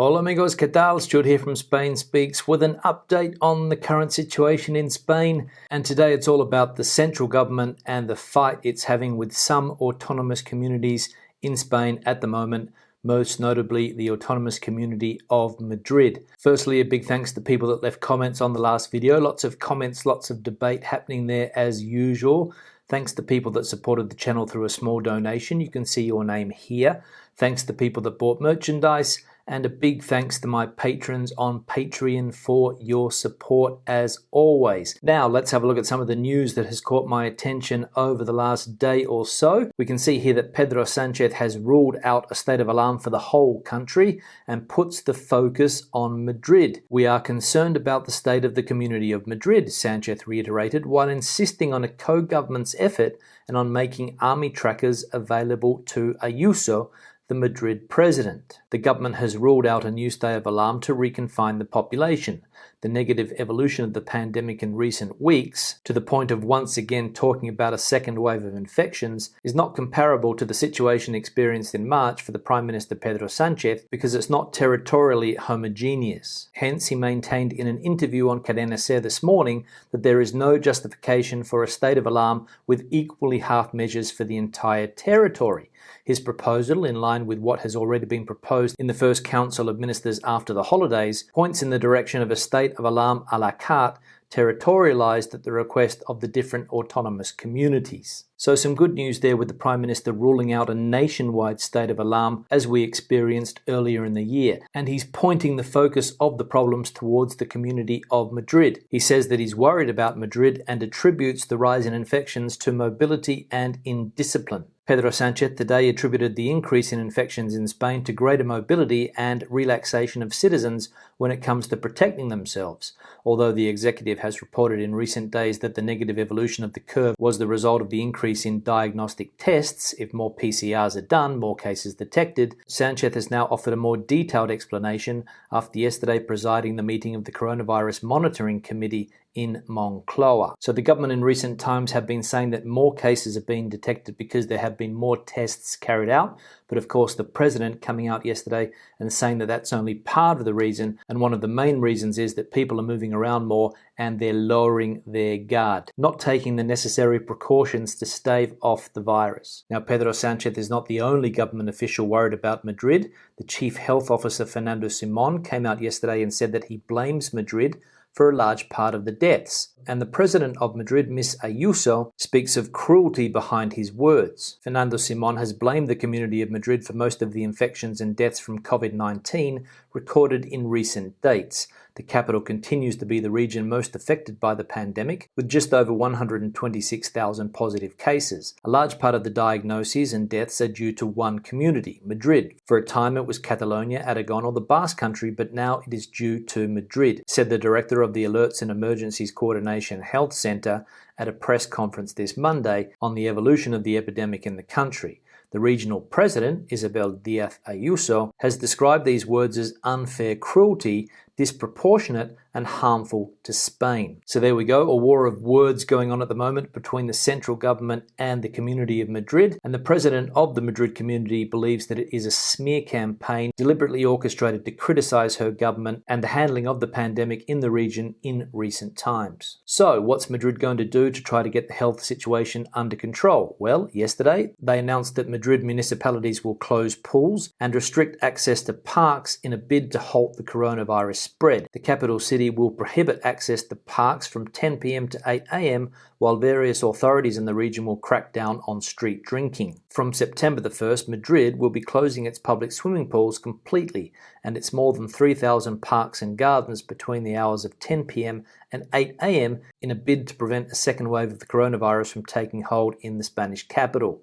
Hola amigos, ¿qué tal? Stuart here from Spain Speaks with an update on the current situation in Spain. And today it's all about the central government and the fight it's having with some autonomous communities in Spain at the moment, most notably the autonomous community of Madrid. Firstly, a big thanks to people that left comments on the last video. Lots of comments, lots of debate happening there as usual. Thanks to people that supported the channel through a small donation. You can see your name here. Thanks to people that bought merchandise. And a big thanks to my patrons on Patreon for your support as always. Now let's have a look at some of the news that has caught my attention over the last day or so. We can see here that Pedro Sánchez has ruled out a state of alarm for the whole country and puts the focus on Madrid. We are concerned about the state of the community of Madrid, Sánchez reiterated, while insisting on a co-government's effort and on making army trackers available to Ayuso, the Madrid president. The government has ruled out a new state of alarm to reconfine the population. The negative evolution of the pandemic in recent weeks, to the point of once again talking about a second wave of infections, is not comparable to the situation experienced in March for the Prime Minister Pedro Sánchez because it's not territorially homogeneous. Hence, he maintained in an interview on Cadena SER this morning that there is no justification for a state of alarm with equally half measures for the entire territory. His proposal, in line with what has already been proposed in the first Council of Ministers after the holidays, points in the direction of a state of alarm a la carte, territorialized at the request of the different autonomous communities. So some good news there with the Prime Minister ruling out a nationwide state of alarm as we experienced earlier in the year. And he's pointing the focus of the problems towards the community of Madrid. He says that he's worried about Madrid and attributes the rise in infections to mobility and indiscipline. Pedro Sánchez today attributed the increase in infections in Spain to greater mobility and relaxation of citizens when it comes to protecting themselves. Although the executive has reported in recent days that the negative evolution of the curve was the result of the increase in diagnostic tests, if more PCRs are done, more cases detected, Sánchez has now offered a more detailed explanation after yesterday presiding the meeting of the Coronavirus Monitoring Committee in Moncloa. So the government in recent times have been saying that more cases are being detected because there have been more tests carried out. But of course, the president coming out yesterday and saying that that's only part of the reason. And one of the main reasons is that people are moving around more and they're lowering their guard, not taking the necessary precautions to stave off the virus. Now, Pedro Sánchez is not the only government official worried about Madrid. The chief health officer, Fernando Simón, came out yesterday and said that he blames Madrid for a large part of the deaths. And the president of Madrid, Ms. Ayuso, speaks of cruelty behind his words. Fernando Simón has blamed the community of Madrid for most of the infections and deaths from COVID-19 recorded in recent dates. The capital continues to be the region most affected by the pandemic, with just over 126,000 positive cases. A large part of the diagnoses and deaths are due to one community, Madrid. For a time it was Catalonia, Aragon or the Basque Country, but now it is due to Madrid, said the director of the Alerts and Emergencies Coordination Health Centre at a press conference this Monday on the evolution of the epidemic in the country. The regional president, Isabel Díaz Ayuso, has described these words as unfair cruelty, disproportionate and harmful to Spain. So there we go, a war of words going on at the moment between the central government and the community of Madrid. And the president of the Madrid community believes that it is a smear campaign deliberately orchestrated to criticize her government and the handling of the pandemic in the region in recent times. So what's Madrid going to do to try to get the health situation under control? Well, yesterday they announced that Madrid municipalities will close pools and restrict access to parks in a bid to halt the coronavirus spread. The capital city will prohibit access to parks from 10 p.m. to 8 a.m., while various authorities in the region will crack down on street drinking. From September the 1st, Madrid will be closing its public swimming pools completely and its more than 3,000 parks and gardens between the hours of 10 p.m. and 8 a.m. in a bid to prevent a second wave of the coronavirus from taking hold in the Spanish capital.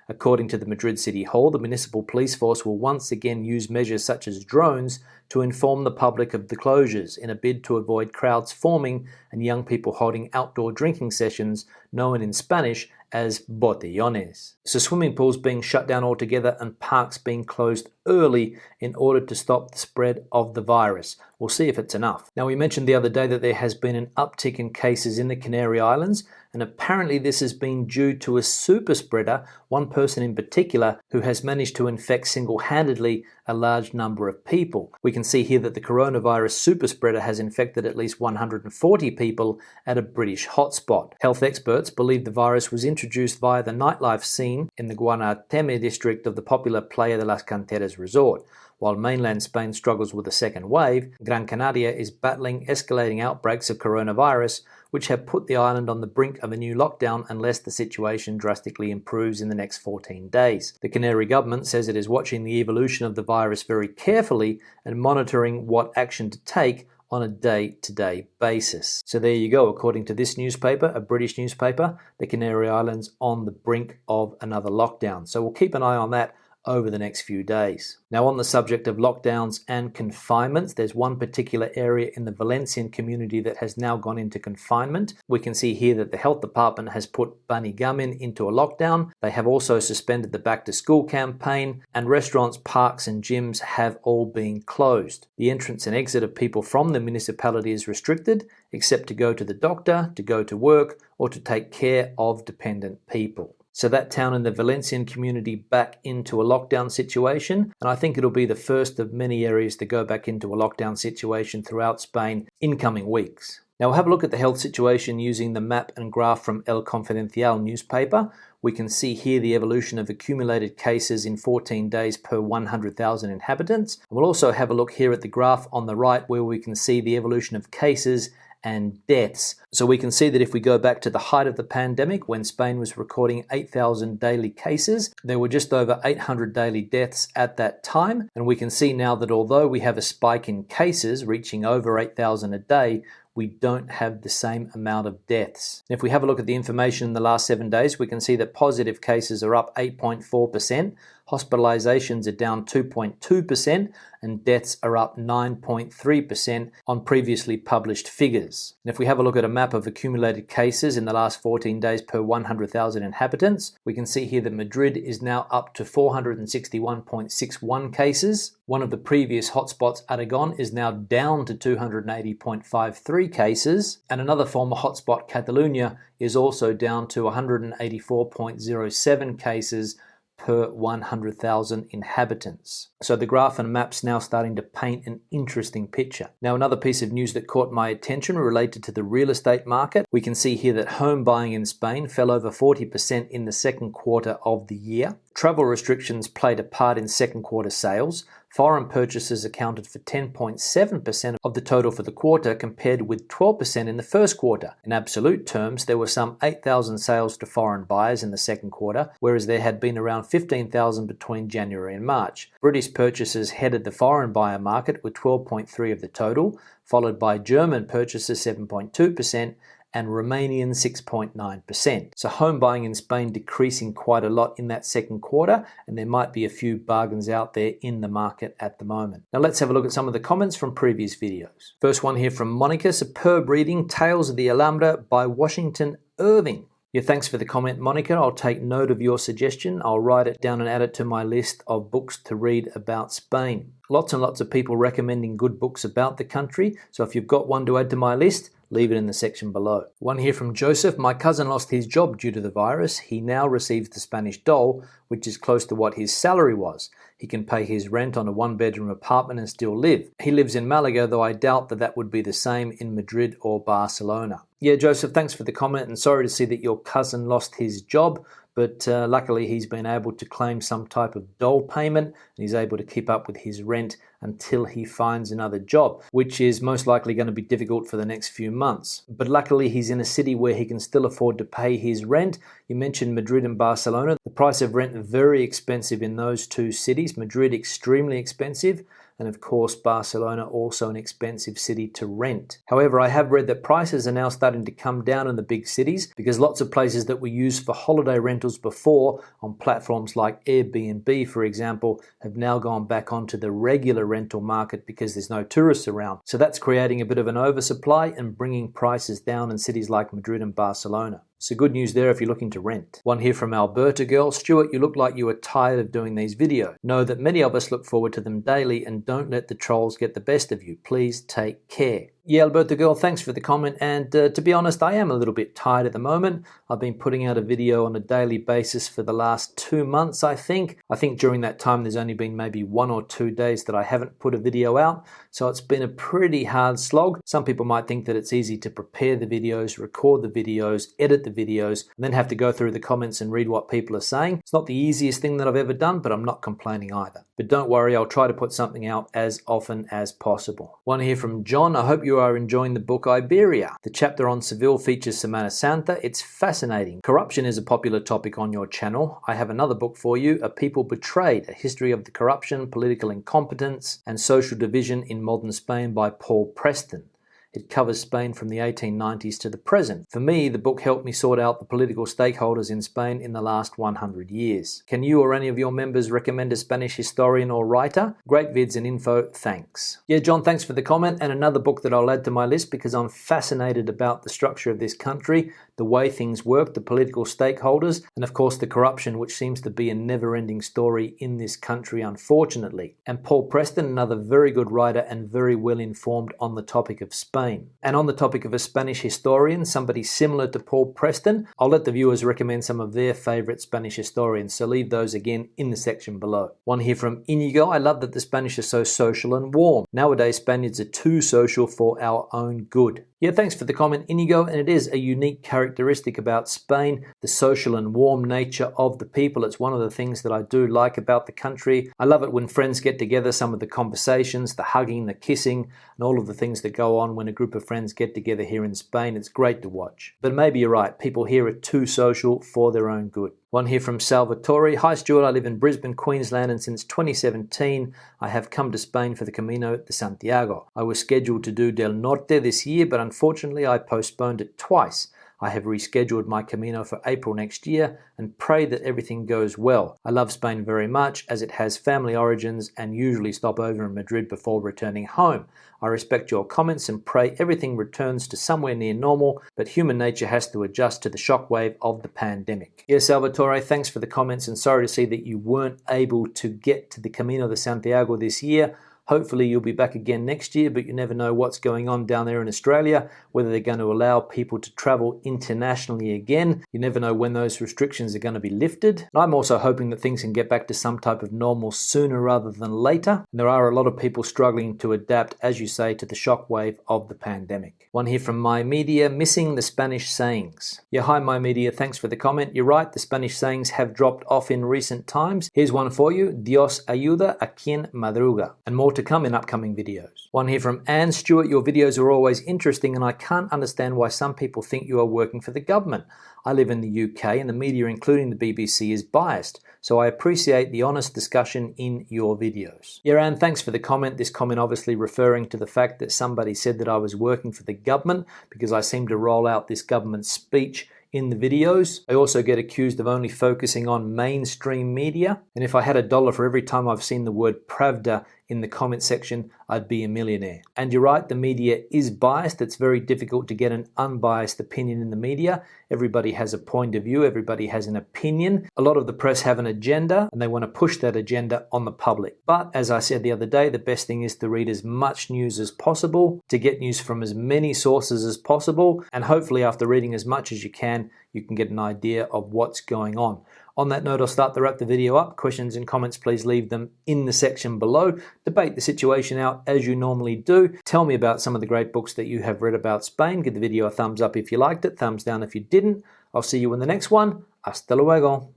According to the Madrid City Hall, the municipal police force will once again use measures such as drones to inform the public of the closures in a bid to avoid crowds forming and young people holding outdoor drinking sessions known in Spanish as botellones. So swimming pools being shut down altogether and parks being closed early in order to stop the spread of the virus. We'll see if it's enough. Now, we mentioned the other day that there has been an uptick in cases in the Canary Islands, and apparently this has been due to a super spreader, one person in particular, who has managed to infect single-handedly a large number of people. We can see here that the coronavirus super spreader has infected at least 140 people at a British hotspot. Health experts believe the virus was introduced via the nightlife scene in the Guanarteme district of the popular Playa de las Canteras resort. While mainland Spain struggles with a second wave, Gran Canaria is battling escalating outbreaks of coronavirus, which have put the island on the brink of a new lockdown unless the situation drastically improves in the next 14 days. The Canary government says it is watching the evolution of the virus very carefully and monitoring what action to take on a day-to-day basis. So there you go. According to this newspaper, a British newspaper, the Canary Islands on the brink of another lockdown. So we'll keep an eye on that over the next few days. Now, on the subject of lockdowns and confinements, there's one particular area in the Valencian community that has now gone into confinement. We can see here that the health department has put Banigamin into a lockdown. They have also suspended the back to school campaign, and restaurants, parks and gyms have all been closed. The entrance and exit of people from the municipality is restricted, except to go to the doctor, to go to work, or to take care of dependent people. So that town and the Valencian community back into a lockdown situation, and I think it'll be the first of many areas to go back into a lockdown situation throughout Spain in coming weeks. Now we'll have a look at the health situation using the map and graph from El Confidencial newspaper. We can see here the evolution of accumulated cases in 14 days per 100,000 inhabitants. And we'll also have a look here at the graph on the right where we can see the evolution of cases and deaths. So we can see that if we go back to the height of the pandemic, when Spain was recording 8,000 daily cases, there were just over 800 daily deaths at that time. And we can see now that although we have a spike in cases reaching over 8,000 a day, we don't have the same amount of deaths. If we have a look at the information in the last 7 days, we can see that positive cases are up 8.4%, hospitalizations are down 2.2%, and deaths are up 9.3% on previously published figures. And if we have a look at a map of accumulated cases in the last 14 days per 100,000 inhabitants, we can see here that Madrid is now up to 461.61 cases. One of the previous hotspots, Aragon, is now down to 280.53 cases, and another former hotspot, Catalonia, is also down to 184.07 cases per 100,000 inhabitants. So the graph and map's now starting to paint an interesting picture. Now, another piece of news that caught my attention related to the real estate market. We can see here that home buying in Spain fell over 40% in the second quarter of the year. Travel restrictions played a part in second quarter sales. Foreign purchases accounted for 10.7% of the total for the quarter, compared with 12% in the first quarter. In absolute terms, there were some 8,000 sales to foreign buyers in the second quarter, whereas there had been around 15,000 between January and March. British purchases headed the foreign buyer market with 12.3% of the total, followed by German purchases 7.2%, and Romanian 6.9%. So home buying in Spain decreasing quite a lot in that second quarter, and there might be a few bargains out there in the market at the moment. Now let's have a look at some of the comments from previous videos. First one here from Monica: superb reading, Tales of the Alhambra by Washington Irving. Yeah, thanks for the comment, Monica. I'll take note of your suggestion. I'll write it down and add it to my list of books to read about Spain. Lots and lots of people recommending good books about the country, so if you've got one to add to my list, leave it in the section below. One here from Joseph: my cousin lost his job due to the virus. He now receives the Spanish dole, which is close to what his salary was. He can pay his rent on a one-bedroom apartment and still live. He lives in Malaga, though I doubt that that would be the same in Madrid or Barcelona. Yeah, Joseph, thanks for the comment, and sorry to see that your cousin lost his job. But luckily he's been able to claim some type of dole payment, and he's able to keep up with his rent until he finds another job, which is most likely going to be difficult for the next few months. But luckily he's in a city where he can still afford to pay his rent. You mentioned Madrid and Barcelona. The price of rent is very expensive in those two cities. Madrid extremely expensive, and of course Barcelona also an expensive city to rent. However, I have read that prices are now starting to come down in the big cities, because lots of places that we used for holiday rentals before on platforms like Airbnb, for example, have now gone back onto the regular rental market because there's no tourists around. So that's creating a bit of an oversupply and bringing prices down in cities like Madrid and Barcelona. So good news there if you're looking to rent. One here from Alberta girl. Stuart, you look like you are tired of doing these videos. Know that many of us look forward to them daily, and don't let the trolls get the best of you. Please take care. Yeah, Alberta girl, thanks for the comment, and to be honest, I am a little bit tired at the moment. I've been putting out a video on a daily basis for the last 2 months, I think. I think during that time there's only been maybe 1 or 2 days that I haven't put a video out, so it's been a pretty hard slog. Some people might think that it's easy to prepare the videos, record the videos, edit the videos, and then have to go through the comments and read what people are saying. It's not the easiest thing that I've ever done, but I'm not complaining either. But don't worry, I'll try to put something out as often as possible. One here from John. I hope you are enjoying the book Iberia. The chapter on Seville features Semana Santa. It's fascinating. Corruption is a popular topic on your channel. I have another book for you, A People Betrayed, A History of the Corruption, Political Incompetence, and Social Division in Modern Spain by Paul Preston. It covers Spain from the 1890s to the present. For me, the book helped me sort out the political stakeholders in Spain in the last 100 years. Can you or any of your members recommend a Spanish historian or writer? Great vids and info, thanks. Yeah, John, thanks for the comment, and another book that I'll add to my list because I'm fascinated about the structure of this country, the way things work, the political stakeholders, and of course the corruption, which seems to be a never-ending story in this country, unfortunately. And Paul Preston, another very good writer and very well informed on the topic of Spain. And on the topic of a Spanish historian, somebody similar to Paul Preston, I'll let the viewers recommend some of their favorite Spanish historians, so leave those again in the section below. One here from Inigo. I love that the Spanish are so social and warm. Nowadays, Spaniards are too social for our own good. Yeah, thanks for the comment, Inigo, and it is a unique characteristic about Spain, the social and warm nature of the people. It's one of the things that I do like about the country. I love it when friends get together, some of the conversations, the hugging, the kissing, and all of the things that go on when a group of friends get together here in Spain. It's great to watch. But maybe you're right, people here are too social for their own good. One here from Salvatore. Hi Stuart, I live in Brisbane, Queensland, and since 2017 I have come to Spain for the Camino de Santiago. I was scheduled to do Del Norte this year, but unfortunately I postponed it twice. I have rescheduled my Camino for April next year and pray that everything goes well. I love Spain very much as it has family origins and usually stop over in Madrid before returning home. I respect your comments and pray everything returns to somewhere near normal, but human nature has to adjust to the shockwave of the pandemic. Yes, Salvatore, thanks for the comments and sorry to see that you weren't able to get to the Camino de Santiago this year. Hopefully you'll be back again next year, but you never know what's going on down there in Australia, whether they're going to allow people to travel internationally again. You never know when those restrictions are going to be lifted. And I'm also hoping that things can get back to some type of normal sooner rather than later. And there are a lot of people struggling to adapt, as you say, to the shockwave of the pandemic. One here from My Media, missing the Spanish sayings. Yeah, hi My Media, thanks for the comment. You're right, the Spanish sayings have dropped off in recent times. Here's one for you, Dios ayuda a quien madruga. And more to come in upcoming videos. One here from Anne. Stuart, your videos are always interesting and I can't understand why some people think you are working for the government. I live in the UK and the media, including the BBC, is biased, so I appreciate the honest discussion in your videos. Yeah, Anne, thanks for the comment. This comment obviously referring to the fact that somebody said that I was working for the government because I seem to roll out this government speech in the videos. I also get accused of only focusing on mainstream media, and if I had $1 for every time I've seen the word Pravda in the comment section, I'd be a millionaire. And you're right, the media is biased. It's very difficult to get an unbiased opinion in the media. Everybody has a point of view, everybody has an opinion. A lot of the press have an agenda and they want to push that agenda on the public. But as I said the other day, the best thing is to read as much news as possible, to get news from as many sources as possible, and hopefully after reading as much as you can get an idea of what's going on. On that note, I'll start to wrap the video up. Questions and comments, please leave them in the section below. Debate the situation out as you normally do. Tell me about some of the great books that you have read about Spain. Give the video a thumbs up if you liked it, thumbs down if you didn't. I'll see you in the next one. Hasta luego.